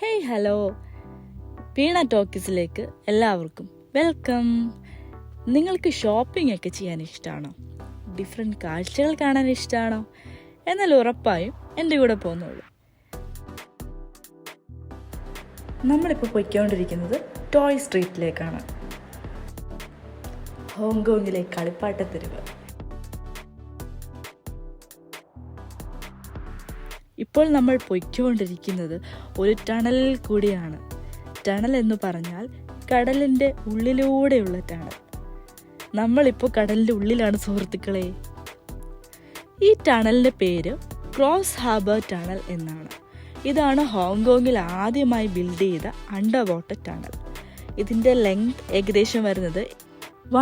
Hello, വീണ ടോക്കീസിലേക്ക് എല്ലാവർക്കും welcome. നിങ്ങൾക്ക് shopping ഒക്കെ ചെയ്യാൻ ഇഷ്ടമാണോ? ഡിഫറെൻറ്റ് കാഴ്ചകൾ കാണാൻ ഇഷ്ടമാണോ? എന്നാൽ ഉറപ്പായും എൻ്റെ കൂടെ പോകുന്നുള്ളൂ. നമ്മളിപ്പോൾ പോയിക്കൊണ്ടിരിക്കുന്നത് ടോയ് സ്ട്രീറ്റിലേക്കാണ്. ഹോങ്കോങ്ങിലെ കളിപ്പാട്ടത്തെരുവ്. ഇപ്പോൾ നമ്മൾ പൊയ്ക്കൊണ്ടിരിക്കുന്നത് ഒരു ടണലിൽ കൂടിയാണ്. ടണൽ എന്ന് പറഞ്ഞാൽ കടലിൻ്റെ ഉള്ളിലൂടെയുള്ള ടണൽ. നമ്മളിപ്പോൾ കടലിൻ്റെ ഉള്ളിലാണ് സുഹൃത്തുക്കളെ. ഈ ടണലിൻ്റെ പേര് ക്രോസ് ഹാർബർ ടണൽ എന്നാണ്. ഇതാണ് ഹോങ്കോങ്ങിൽ ആദ്യമായി ബിൽഡ് ചെയ്ത അണ്ടർ വാട്ടർ ടണൽ. ഇതിൻ്റെ ലെങ്ത് ഏകദേശം വരുന്നത്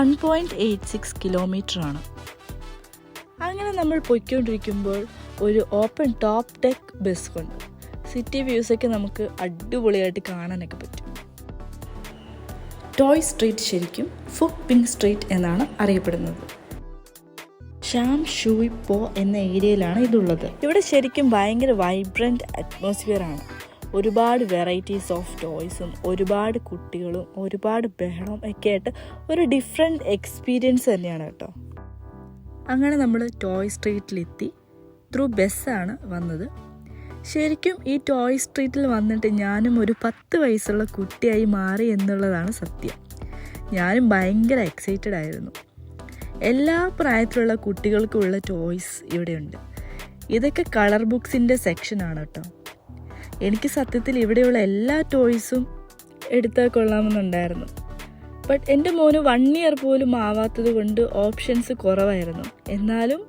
1.86 കിലോമീറ്റർ ആണ്. അങ്ങനെ നമ്മൾ പൊയ്ക്കൊണ്ടിരിക്കുമ്പോൾ ഒരു ഓപ്പൺ ടോപ്പ് ഡെക്ക് ബസ് കൊണ്ട് സിറ്റി വ്യൂസൊക്കെ നമുക്ക് അടിപൊളിയായിട്ട് കാണാനൊക്കെ പറ്റും. ടോയ് സ്ട്രീറ്റ് ശരിക്കും ഫുക് പിങ് സ്ട്രീറ്റ് എന്നാണ് അറിയപ്പെടുന്നത്. ഷാം ഷൂയ് പോ എന്ന ഏരിയയിലാണ് ഇതുള്ളത്. ഇവിടെ ശരിക്കും ഭയങ്കര വൈബ്രൻറ്റ് അറ്റ്മോസ്ഫിയർ ആണ്. ഒരുപാട് വെറൈറ്റീസ് ഓഫ് ടോയ്സും ഒരുപാട് കുട്ടികളും ഒരുപാട് ബഹളവും ഒക്കെ ആയിട്ട് ഒരു ഡിഫറെൻറ്റ് എക്സ്പീരിയൻസ് തന്നെയാണ് കേട്ടോ. അങ്ങനെ നമ്മൾ ടോയ് സ്ട്രീറ്റിലെത്തി. ത്രൂ ബസ്സാണ് വന്നത്. ശരിക്കും ഈ ടോയ് സ്ട്രീറ്റിൽ വന്നിട്ട് ഞാനും ഒരു 10 വയസ്സുള്ള കുട്ടിയായി മാറി എന്നുള്ളതാണ് സത്യം. ഞാനും ഭയങ്കര എക്സൈറ്റഡ് ആയിരുന്നു. എല്ലാ പ്രായത്തിലുള്ള കുട്ടികൾക്കുള്ള ടോയ്സ് ഇവിടെയുണ്ട്. ഇതൊക്കെ കളർ ബുക്സിൻ്റെ സെക്ഷനാണ് കേട്ടോ. എനിക്ക് സത്യത്തിൽ ഇവിടെയുള്ള എല്ലാ ടോയ്സും എടുത്താൽ കൊള്ളാമെന്നുണ്ടായിരുന്നു. ബട്ട് എൻ്റെ മോന് 1 ഇയർ പോലും ആവാത്തത് കൊണ്ട് ഓപ്ഷൻസ് കുറവായിരുന്നു. എന്നാലും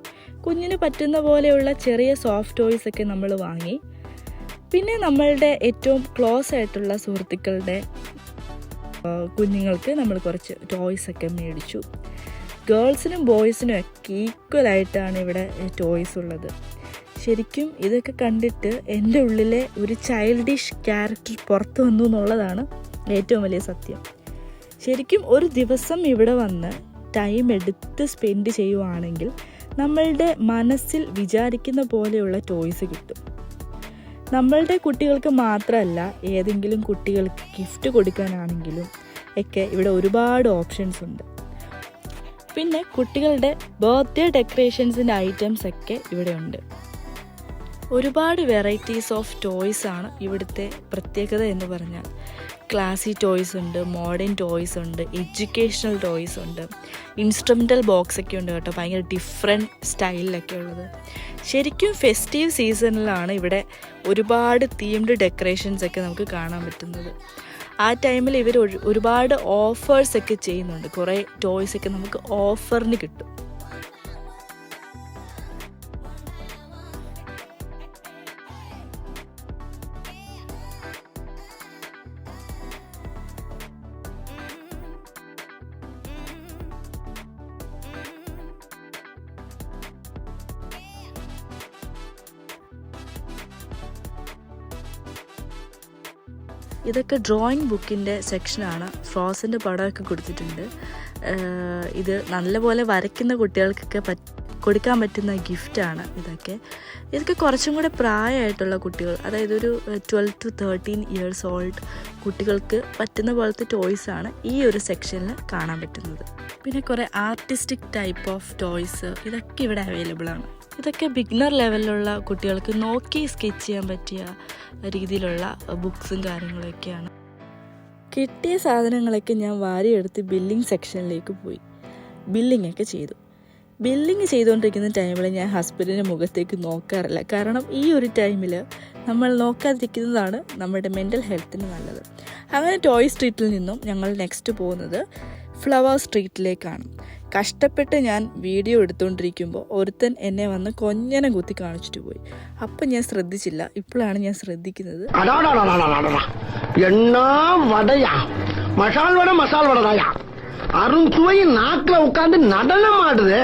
കുഞ്ഞിന് പറ്റുന്ന പോലെയുള്ള ചെറിയ സോഫ്റ്റ് ടോയ്സ് ഒക്കെ നമ്മൾ വാങ്ങി. പിന്നെ നമ്മളുടെ ഏറ്റവും ക്ലോസ് ആയിട്ടുള്ള സുഹൃത്തുക്കളുടെ കുഞ്ഞുങ്ങൾക്ക് നമ്മൾ കുറച്ച് ടോയ്സ് ഒക്കെ മേടിച്ചു. ഗേൾസിനും ബോയ്സിനും ഒക്കെ ഈക്വലായിട്ടാണ് ഇവിടെ ടോയ്സ് ഉള്ളത്. ശരിക്കും ഇതൊക്കെ കണ്ടിട്ട് എൻ്റെ ഉള്ളിലെ ഒരു ചൈൽഡിഷ് ക്യാരക്ടർ പുറത്തു വന്നു എന്നുള്ളതാണ് ഏറ്റവും വലിയ സത്യം. ശരിക്കും ഒരു ദിവസം ഇവിടെ വന്ന് ടൈം എടുത്ത് സ്പെൻഡ് ചെയ്യുവാണെങ്കിൽ നമ്മളുടെ മനസ്സിൽ വിചാരിക്കുന്ന പോലെയുള്ള ടോയ്സ് കിട്ടും. നമ്മളുടെ കുട്ടികൾക്ക് മാത്രമല്ല, ഏതെങ്കിലും കുട്ടികൾക്ക് ഗിഫ്റ്റ് കൊടുക്കാനാണെങ്കിലും ഒക്കെ ഇവിടെ ഒരുപാട് ഓപ്ഷൻസ് ഉണ്ട്. പിന്നെ കുട്ടികളുടെ ബർത്ത്ഡേ ഡെക്കറേഷൻസിൻ്റെ ഐറ്റംസ് ഒക്കെ ഇവിടെ ഉണ്ട്. ഒരുപാട് വെറൈറ്റീസ് ഓഫ് ടോയ്സ് ആണ് ഇവിടുത്തെ പ്രത്യേകത എന്ന് പറഞ്ഞാൽ. ക്ലാസി ടോയ്സ് ഉണ്ട്, മോഡേൺ ടോയ്സ് ഉണ്ട്, എഡ്യൂക്കേഷണൽ ടോയ്സ് ഉണ്ട്, ഇൻസ്ട്രുമെൻ്റൽ ബോക്സ് ഒക്കെ ഉണ്ട് കേട്ടോ. ഭയങ്കര ഡിഫറെൻറ്റ് സ്റ്റൈലിലൊക്കെ ഉള്ളത്. ശരിക്കും ഫെസ്റ്റീവ് സീസണിലാണ് ഇവിടെ ഒരുപാട് തീംഡ് ഡെക്കറേഷൻസ് ഒക്കെ നമുക്ക് കാണാൻ പറ്റുന്നത്. ആ ടൈമിൽ ഇവർ ഒരുപാട് ഓഫേഴ്സ് ഒക്കെ ചെയ്യുന്നുണ്ട്. കുറേ ടോയ്സ് ഒക്കെ നമുക്ക് ഓഫറിന് കിട്ടും. ഇതൊക്കെ ഡ്രോയിങ് ബുക്കിൻ്റെ സെക്ഷനാണ്. ഫ്രോസിൻ്റെ പടമൊക്കെ കൊടുത്തിട്ടുണ്ട്. ഇത് നല്ലപോലെ വരയ്ക്കുന്ന കുട്ടികൾക്കൊക്കെ കൊടുക്കാൻ പറ്റുന്ന ഗിഫ്റ്റാണ് ഇതൊക്കെ കുറച്ചും കൂടെ പ്രായമായിട്ടുള്ള കുട്ടികൾ, അതായത് ഒരു 12 to 13 ഇയേഴ്സ് ഓൾഡ് കുട്ടികൾക്ക് പറ്റുന്ന പോലത്തെ ടോയ്സാണ് ഈ ഒരു സെക്ഷനിൽ കാണാൻ പറ്റുന്നത്. പിന്നെ കുറേ ആർട്ടിസ്റ്റിക് ടൈപ്പ് ഓഫ് ടോയ്സ് ഇതൊക്കെ ഇവിടെ അവൈലബിൾ ആണ്. ഇതൊക്കെ ബിഗിനർ ലെവലിലുള്ള കുട്ടികൾക്ക് നോക്കി സ്കെച്ച് ചെയ്യാൻ പറ്റിയ രീതിയിലുള്ള ബുക്സും കാര്യങ്ങളൊക്കെയാണ്. കിട്ടിയ സാധനങ്ങളൊക്കെ ഞാൻ വാരിയെടുത്ത് ബില്ലിംഗ് സെക്ഷനിലേക്ക് പോയി. ബില്ലിംഗ് ഒക്കെ ചെയ്തു. ബില്ലിംഗ് ചെയ്തുകൊണ്ടിരിക്കുന്ന ടൈമിൽ ഞാൻ ഹസ്ബൻഡിൻ്റെ മുഖത്തേക്ക് നോക്കാറില്ല. കാരണം ഈ ഒരു ടൈമിൽ നമ്മൾ നോക്കാതിരിക്കുന്നതാണ് നമ്മുടെ മെൻ്റൽ ഹെൽത്തിന് നല്ലത്. അങ്ങനെ ടോയ് സ്ട്രീറ്റിൽ നിന്നും ഞങ്ങൾ നെക്സ്റ്റ് പോകുന്നത് ഫ്ലവർ സ്ട്രീറ്റിലേക്കാണ്. കഷ്ടപ്പെട്ട് ഞാൻ വീഡിയോ എടുത്തുകൊണ്ടിരിക്കുമ്പോൾ ഒരുത്തൻ എന്നെ വന്ന് കൊഞ്ഞനം കുത്തി കാണിച്ചിട്ട് പോയി. അപ്പം ഞാൻ ശ്രദ്ധിച്ചില്ല. ഇപ്പോഴാണ് ഞാൻ ശ്രദ്ധിക്കുന്നത്. அருண் சுவை நாக்குல உட்கார்ந்து நடனம் ஆடுது.